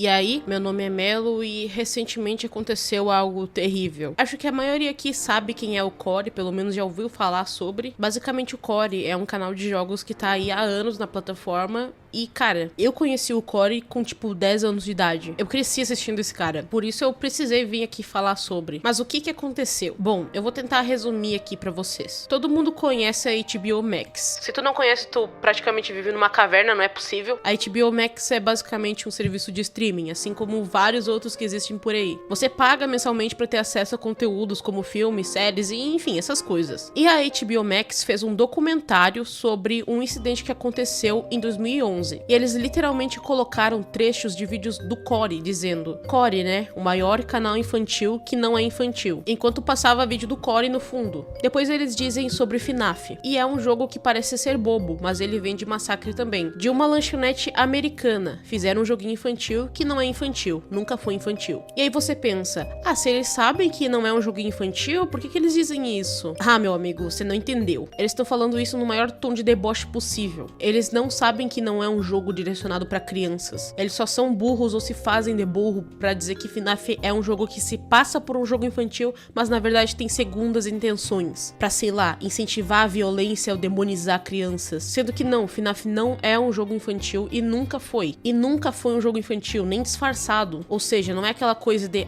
E aí, meu nome é Melo e recentemente aconteceu algo terrível. Acho que a maioria aqui sabe quem é o Core, pelo menos já ouviu falar sobre. Basicamente o Core é um canal de jogos que tá aí há anos na plataforma. E, cara, eu conheci o Core com, 10 anos de idade. Eu cresci assistindo esse cara. Por isso eu precisei vir aqui falar sobre. Mas o que aconteceu? Bom, eu vou tentar resumir aqui pra vocês. Todo mundo conhece a HBO Max. Se tu não conhece, tu praticamente vive numa caverna, não é possível. A HBO Max é basicamente um serviço de streaming, assim como vários outros que existem por aí. Você paga mensalmente pra ter acesso a conteúdos como filmes, séries e, enfim, essas coisas. E a HBO Max fez um documentário sobre um incidente que aconteceu em 2011. E eles literalmente colocaram trechos de vídeos do Core, dizendo Core, né? O maior canal infantil que não é infantil. Enquanto passava vídeo do Core no fundo. Depois eles dizem sobre FNAF. E é um jogo que parece ser bobo, mas ele vem de massacre também. De uma lanchonete americana. Fizeram um joguinho infantil que não é infantil. Nunca foi infantil. E aí você pensa, se eles sabem que não é um joguinho infantil, por que eles dizem isso? Meu amigo, você não entendeu. Eles estão falando isso no maior tom de deboche possível. Eles não sabem que não é um jogo direcionado pra crianças. Eles só são burros ou se fazem de burro pra dizer que FNAF é um jogo que se passa por um jogo infantil, mas na verdade tem segundas intenções. Pra, sei lá, incentivar a violência ou demonizar crianças. Sendo que não, FNAF não é um jogo infantil e nunca foi. E nunca foi um jogo infantil, nem disfarçado. Ou seja, não é aquela coisa de,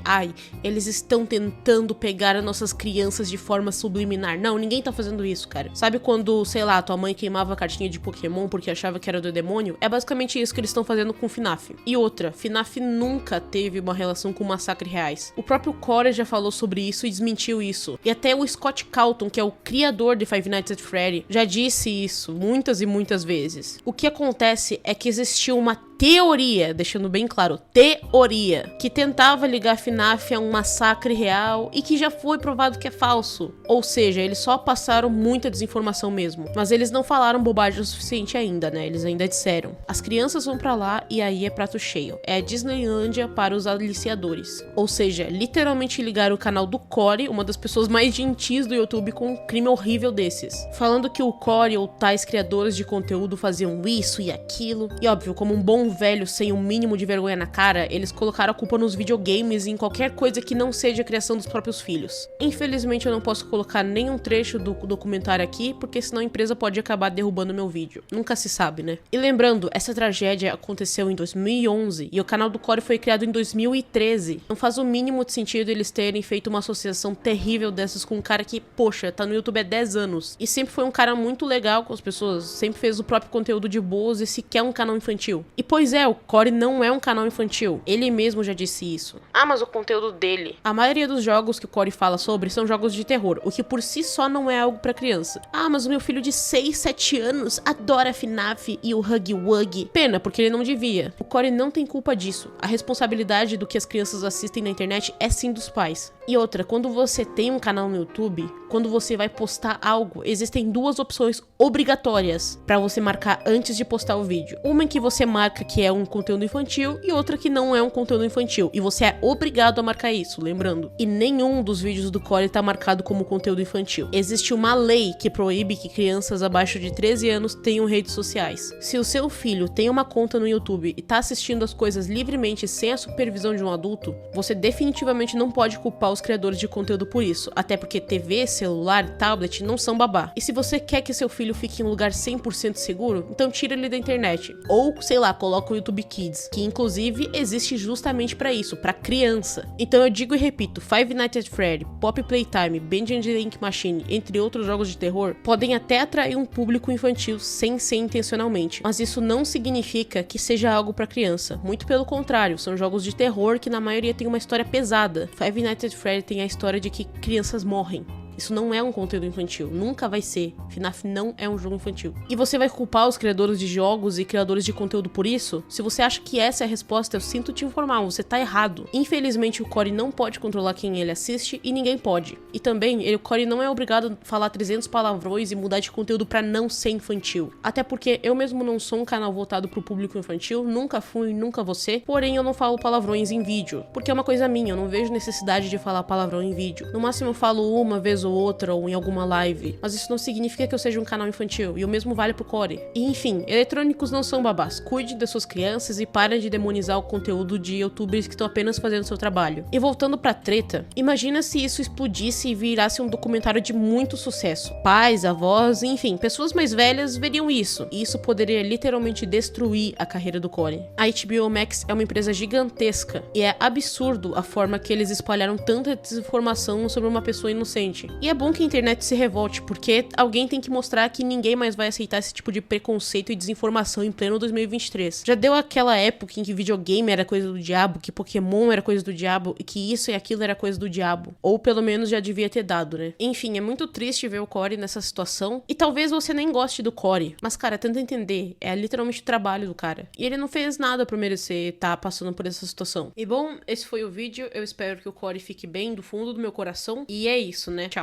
eles estão tentando pegar as nossas crianças de forma subliminar. Não, ninguém tá fazendo isso, cara. Sabe quando, sei lá, tua mãe queimava a cartinha de Pokémon porque achava que era do demônio? É basicamente isso que eles estão fazendo com FNAF. E outra, FNAF nunca teve uma relação com massacres reais. O próprio Core já falou sobre isso e desmentiu isso. E até o Scott Cawthon, que é o criador de Five Nights at Freddy, já disse isso muitas e muitas vezes. O que acontece é que existiu uma teoria, deixando bem claro, teoria, que tentava ligar FNAF a um massacre real e que já foi provado que é falso. Ou seja, eles só passaram muita desinformação mesmo. Mas eles não falaram bobagem o suficiente ainda, né? Eles ainda disseram. As crianças vão pra lá e aí é prato cheio. É a Disneylândia para os aliciadores. Ou seja, literalmente ligaram o canal do Core, uma das pessoas mais gentis do YouTube, com um crime horrível desses. Falando que o Core ou tais criadores de conteúdo faziam isso e aquilo. E óbvio, como um bom velho sem um mínimo de vergonha na cara, eles colocaram a culpa nos videogames e em qualquer coisa que não seja a criação dos próprios filhos. Infelizmente eu não posso colocar nenhum trecho do documentário aqui, porque senão a empresa pode acabar derrubando meu vídeo. Nunca se sabe, né? E lembrando, essa tragédia aconteceu em 2011 e o canal do Core foi criado em 2013. Não faz o mínimo de sentido eles terem feito uma associação terrível dessas com um cara que, poxa, tá no YouTube há 10 anos. E sempre foi um cara muito legal com as pessoas, sempre fez o próprio conteúdo de boas e sequer um canal infantil. E pois é, o Core não é um canal infantil. Ele mesmo já disse isso. Mas o conteúdo dele. A maioria dos jogos que o Core fala sobre são jogos de terror, o que por si só não é algo pra criança. Mas o meu filho de 6, 7 anos adora FNAF e o Huggy Wuggy. Pena, porque ele não devia. O Core não tem culpa disso. A responsabilidade do que as crianças assistem na internet é sim dos pais. E outra, quando você tem um canal no YouTube, quando você vai postar algo, existem duas opções obrigatórias pra você marcar antes de postar o vídeo. Uma em que você marca que é um conteúdo infantil e outra que não é um conteúdo infantil. E você é obrigado a marcar isso, lembrando. E nenhum dos vídeos do Core tá marcado como conteúdo infantil. Existe uma lei que proíbe que crianças abaixo de 13 anos tenham redes sociais. Se o seu filho tem uma conta no YouTube e tá assistindo as coisas livremente sem a supervisão de um adulto, você definitivamente não pode culpar os criadores de conteúdo por isso. Até porque TV, celular e tablet não são babá. E se você quer que seu filho fique em um lugar 100% seguro, então tira ele da internet. Ou, sei lá, coloca o YouTube Kids, que inclusive existe justamente pra isso, pra criança. Então eu digo e repito, Five Nights at Freddy, Pop Playtime, Bendy the Ink Machine, entre outros jogos de terror, podem até atrair um público infantil sem ser intencionalmente, mas isso não significa que seja algo pra criança. Muito pelo contrário, são jogos de terror que na maioria tem uma história pesada. Five Nights at Freddy tem a história de que crianças morrem. Isso não é um conteúdo infantil, nunca vai ser. FNAF não é um jogo infantil. E você vai culpar os criadores de jogos e criadores de conteúdo por isso? Se você acha que essa é a resposta, eu sinto te informar, você tá errado. Infelizmente o Core não pode controlar quem ele assiste e ninguém pode. E também, o Core não é obrigado a falar 300 palavrões e mudar de conteúdo pra não ser infantil. Até porque eu mesmo não sou um canal voltado pro público infantil, nunca fui, nunca vou ser, porém eu não falo palavrões em vídeo. Porque é uma coisa minha, eu não vejo necessidade de falar palavrão em vídeo. No máximo eu falo uma vez ou ou outra ou em alguma live, mas isso não significa que eu seja um canal infantil, e o mesmo vale pro Core. E enfim, eletrônicos não são babás. Cuide das suas crianças e parem de demonizar o conteúdo de youtubers que estão apenas fazendo seu trabalho. E voltando pra treta, imagina se isso explodisse e virasse um documentário de muito sucesso. Pais, avós, enfim, pessoas mais velhas veriam isso, e isso poderia literalmente destruir a carreira do Core. A HBO Max é uma empresa gigantesca, e é absurdo a forma que eles espalharam tanta desinformação sobre uma pessoa inocente. E é bom que a internet se revolte, porque alguém tem que mostrar que ninguém mais vai aceitar esse tipo de preconceito e desinformação em pleno 2023. Já deu aquela época em que videogame era coisa do diabo, que Pokémon era coisa do diabo, e que isso e aquilo era coisa do diabo. Ou pelo menos já devia ter dado, né? Enfim, é muito triste ver o Core nessa situação, e talvez você nem goste do Core, mas cara, tenta entender, é literalmente o trabalho do cara. E ele não fez nada pra merecer estar passando por essa situação. E bom, esse foi o vídeo, eu espero que o Core fique bem do fundo do meu coração, e é isso, né? Tchau.